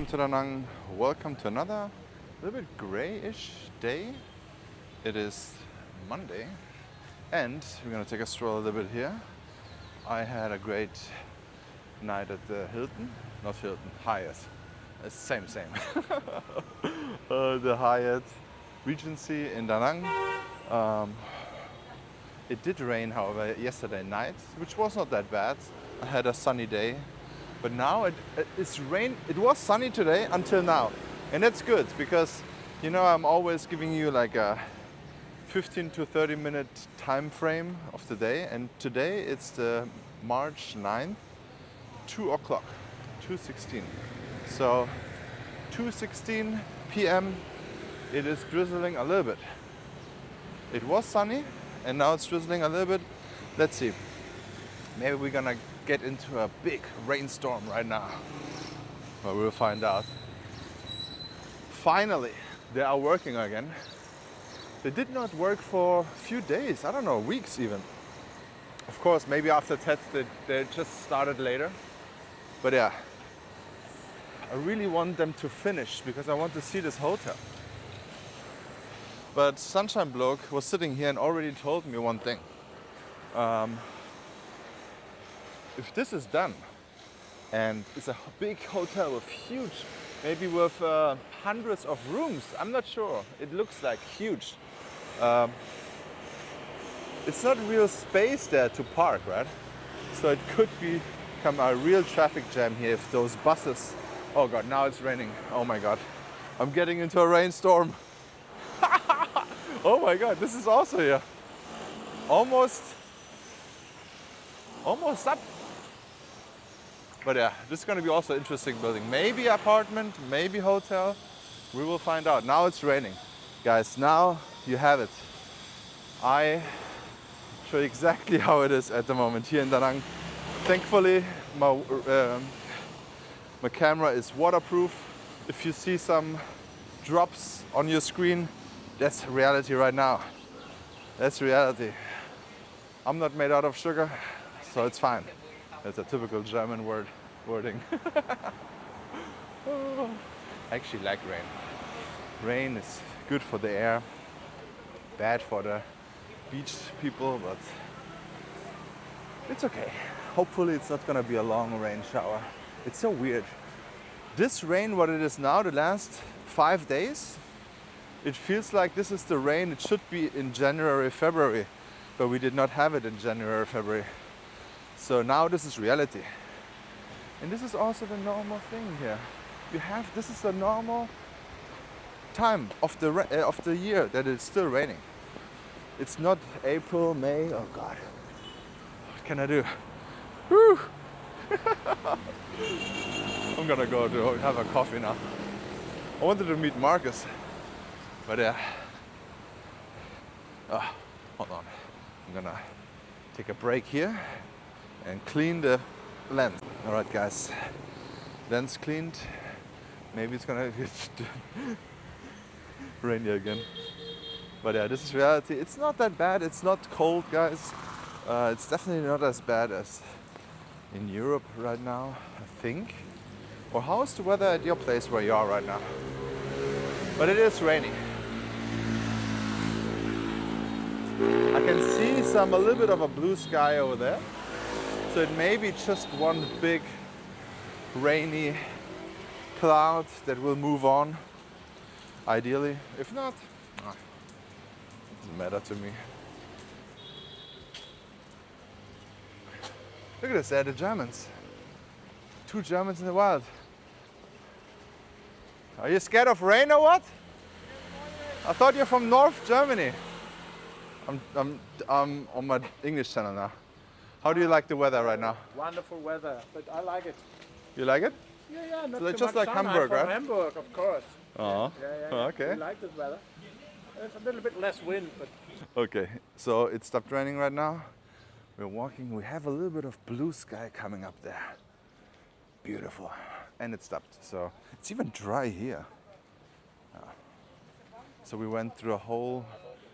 Welcome to Da Nang. Welcome to another little bit grayish day. It is Monday and we're gonna take a stroll a little bit here. I had a great night at the Hilton, not Hilton, Hyatt. Same. The Hyatt Regency in Da Nang. It did rain, however, yesterday night, which was not that bad. I had a sunny day, but now it's rain. It was sunny today until now, and that's good because I'm always giving you like a 15 to 30 minute time frame of the day, and today it's the March 9th, 2 o'clock, 2:16. So 2:16 p.m. It is drizzling a little bit. It was sunny and now it's drizzling a little bit. Let's see. Maybe we're gonna get into a big rainstorm right now. But we'll find out. Finally, they are working again. They did not work for a few days, I don't know, weeks even. Of course, maybe after Tet they just started later. But yeah, I really want them to finish because I want to see this hotel. But Sunshine Bloke was sitting here and already told me one thing. If this is done, and it's a big hotel with huge, maybe with hundreds of rooms, I'm not sure. It looks like huge. It's not real space there to park, right? So it could become a real traffic jam here if those buses. Oh God, now it's raining. Oh my God, I'm getting into a rainstorm. Oh my God, this is also here. Almost up. But yeah, this is gonna be also interesting building. Maybe apartment, maybe hotel. We will find out. Now it's raining. Guys, now you have it. I show you exactly how it is at the moment here in Da Nang. Thankfully, my camera is waterproof. If you see some drops on your screen, that's reality right now. That's reality. I'm not made out of sugar, so it's fine. That's a typical German wording. I actually like rain. Rain is good for the air, bad for the beach people, but it's okay. Hopefully it's not gonna be a long rain shower. It's so weird. This rain, what it is now, the last 5 days, it feels like this is the rain it should be in January, February, but we did not have it in January, February. So now this is reality. And this is also the normal thing here. This is the normal time of the year that it's still raining. It's not April, May, oh God. What can I do? Whew. I'm gonna go to have a coffee now. I wanted to meet Marcus. But yeah, hold on. I'm gonna take a break here and clean the lens. All right, guys, lens cleaned. Maybe it's gonna get rainy again. But yeah, this is reality. It's not that bad. It's not cold, guys. It's definitely not as bad as in Europe right now, I think. Or how is the weather at your place where you are right now? But it is raining. I can see a little bit of a blue sky over there. So it may be just one big rainy cloud that will move on, ideally. If not, doesn't matter to me. Look at this, they're the Germans. 2 Germans in the wild. Are you scared of rain or what? I thought you're from North Germany. I'm on my English channel now. How do you like the weather right now? Wonderful weather, but I like it. You like it? Yeah, not So too just much like sun. Hamburg, I'm from right? Hamburg, of course. Oh, Yeah. okay. I like this weather. It's a little bit less wind, but Okay, so it stopped raining right now. We're walking, we have a little bit of blue sky coming up there. Beautiful. And it stopped, so it's even dry here. So we went through a whole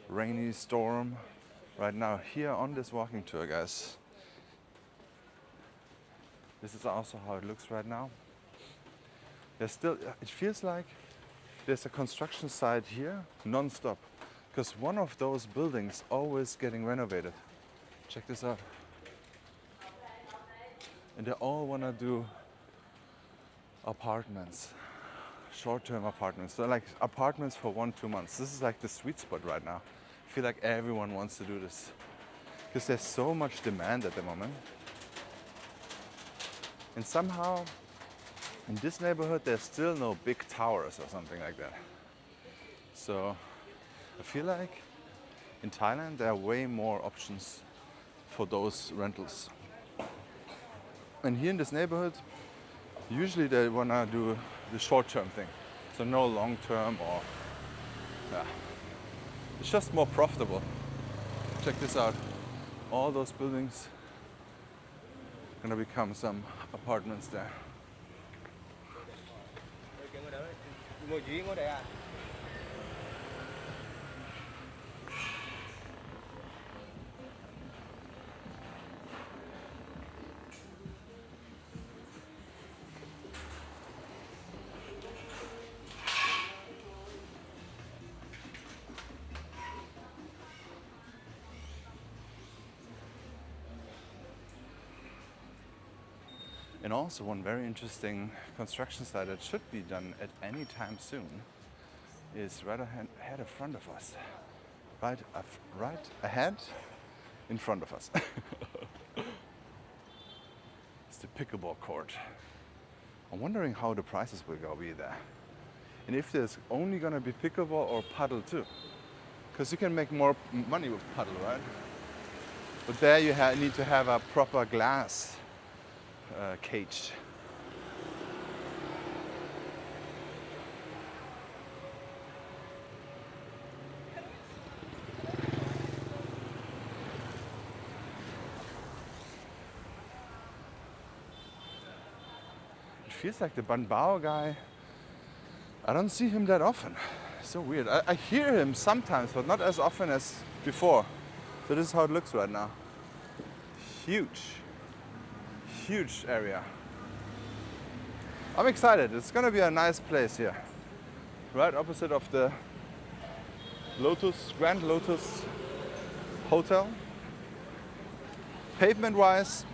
rainy storm right now here on this walking tour, guys. This is also how it looks right now. there's still, it feels like there's a construction site here non-stop, because one of those buildings always getting renovated. Check this out. And they all want to do apartments, short-term apartments. So like apartments for 1-2 months. This is like the sweet spot right now. I feel like everyone wants to do this because there's so much demand at the moment. And somehow in this neighborhood there's still no big towers or something like that. So I feel like in Thailand there are way more options for those rentals. And here in this neighborhood, usually they wanna do the short-term thing. So no long-term or, yeah. It's just more profitable. Check this out. All those buildings gonna become some apartments there. And also one very interesting construction site that should be done at any time soon is right ahead in front of us. Right ahead in front of us. It's the pickleball court. I'm wondering how the prices will be there. And if there's only gonna be pickleball or paddle too. Because you can make more money with paddle, right? But there you need to have a proper glass cage. It feels like the Banbao guy, I don't see him that often. So weird. I hear him sometimes, but not as often as before. So this is how it looks right now. Huge area. I'm excited. It's gonna be a nice place here. Right opposite of the Grand Lotus Hotel. Pavement wise,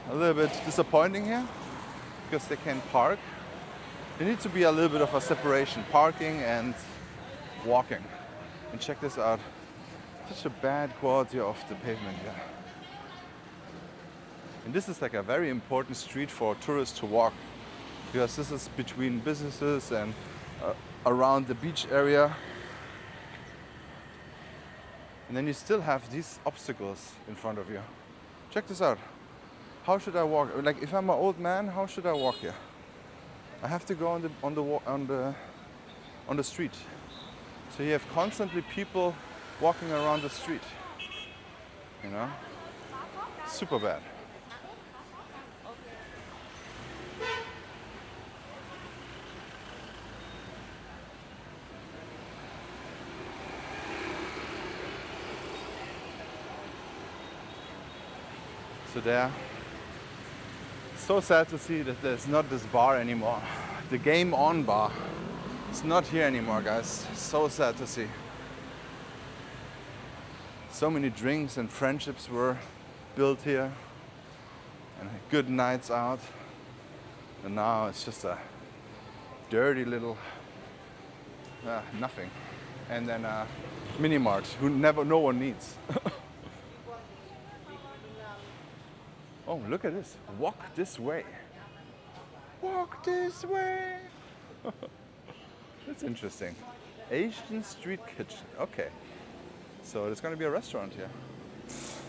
a little bit disappointing here because they can park. There needs to be a little bit of a separation, parking and walking. And check this out. Such a bad quality of the pavement here. And this is like a very important street for tourists to walk because this is between businesses and around the beach area. And then you still have these obstacles in front of you. Check this out. How should I walk? Like if I'm an old man, how should I walk here? I have to go on the street. So you have constantly people walking around the street. You know? Super bad. So there, so sad to see that there's not this bar anymore. The Game On bar. It's not here anymore, guys. So sad to see. So many drinks and friendships were built here and good nights out. And now it's just a dirty little nothing. And then a mini mart who no one needs. Oh, look at this. Walk this way. Walk this way. That's interesting. Asian street kitchen. Okay. So there's going to be a restaurant here.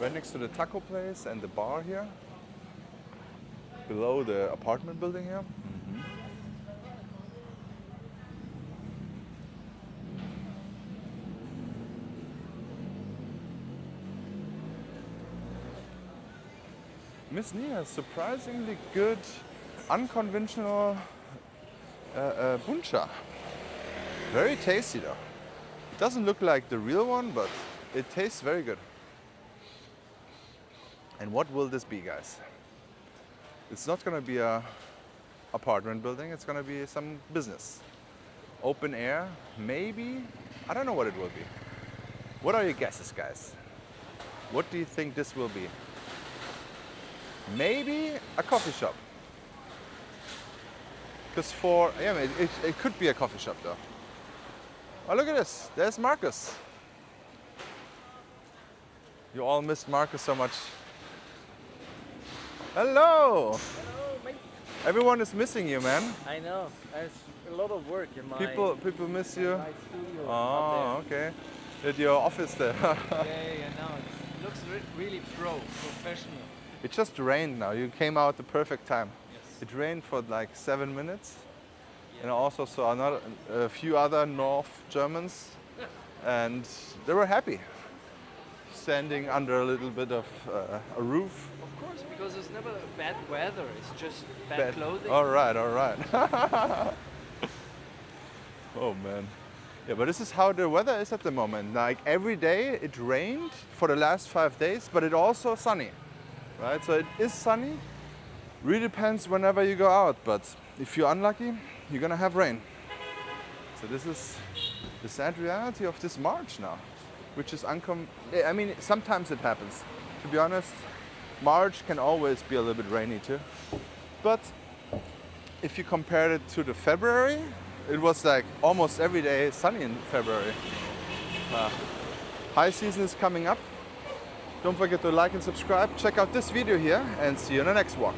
Right next to the taco place and the bar here. Below the apartment building here. Mm-hmm. Miss Nia has surprisingly good, unconventional buncha. Very tasty though. It doesn't look like the real one, but it tastes very good. And what will this be, guys? It's not gonna be a apartment building. It's gonna be some business. Open air, maybe. I don't know what it will be. What are your guesses, guys? What do you think this will be? Maybe a coffee shop. Because it could be a coffee shop though. Oh, look at this. There's Marcus. You all missed Marcus so much. Hello. Hello, mate. Everyone is missing you, man. I know. There's a lot of work in my People miss you. my studio. Oh, okay. At your office there. Yeah, now it looks really professional. It just rained now. You came out at the perfect time. Yes. It rained for like 7 minutes. And I also saw a few other North Germans, and they were happy. Standing under a little bit of a roof. Of course, because it's never bad weather. It's just bad clothing. All right, all right. Oh man. Yeah, but this is how the weather is at the moment. Like every day it rained for the last 5 days, but it also sunny, right? So it is sunny. Really depends whenever you go out, but if you're unlucky, you're gonna have rain. So this is the sad reality of this March now, which is I mean, sometimes it happens. To be honest, March can always be a little bit rainy too. But if you compare it to the February, it was like almost every day sunny in February. High season is coming up. Don't forget to like and subscribe. Check out this video here and see you in the next walk.